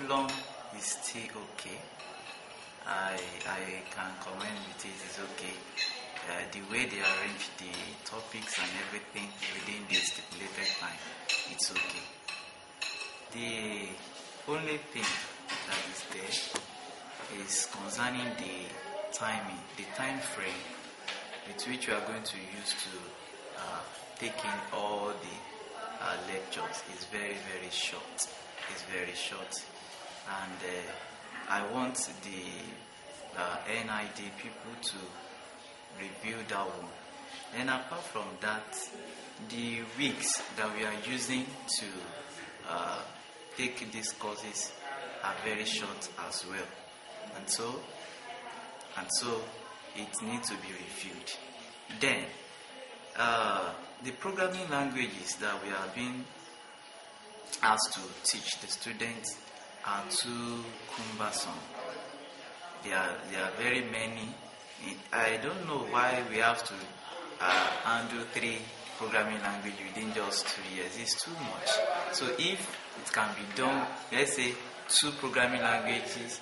curriculum is still okay. I can comment with it, it's okay. The way they arrange the topics and everything within the stipulated time, it's okay. The only thing that is there is concerning the timing, the time frame with which we are going to use to take in all the lectures is very, very short. It's very short, and I want the NID people to review that one. And apart from that, the weeks that we are using to take these courses are very short as well, and so it needs to be reviewed. Then the programming languages that we are being asked to teach the students are too cumbersome. There are very many. I don't know why we have to handle 3 programming languages within just 2 years. It's too much. So if it can be done, let's say 2 programming languages,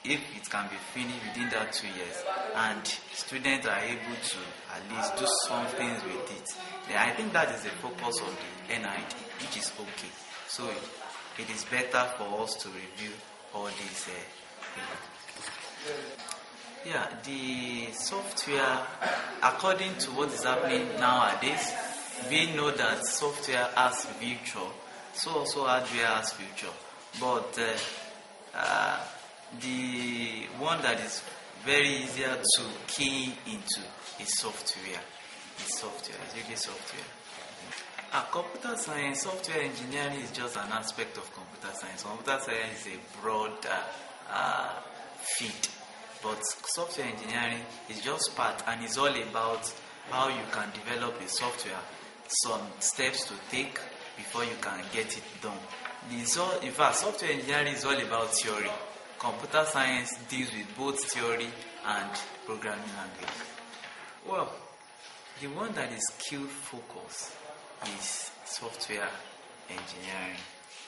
if it can be finished within that 2 years, and students are able to at least do some things with it, then I think that is the focus of the NID, which is okay. So it is better for us to review all these things. Yeah, the software, according to what is happening nowadays, we know that software has future, so also hardware has future. But the one that is very easier to key into is software. It's really software. Computer science, software engineering is just an aspect of computer science. Computer science is a broad field, but software engineering is just part, and it's all about how you can develop a software, some steps to take before you can get it done. In fact, software engineering is all about theory. Computer science deals with both theory and programming language. Well, the one that is skill focused is software engineering,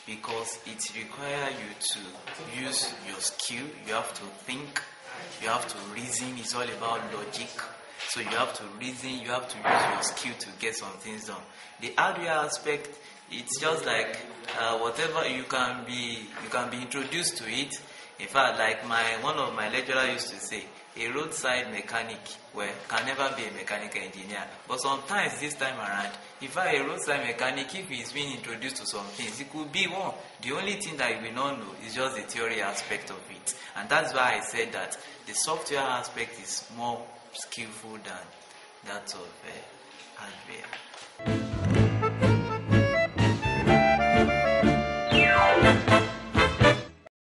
because it requires you to use your skill. You have to think, you have to reason. It's all about logic. So you have to reason, you have to use your skill to get some things done. The hardware aspect, it's just like whatever you can be introduced to it. In fact, like one of my lecturers used to say, a roadside mechanic can never be a mechanical engineer. But sometimes this time around, if a roadside mechanic, if he's being introduced to some things, it could be one. The only thing that you will not know is just the theory aspect of it. And that's why I said that the software aspect is more skillful than that of hardware.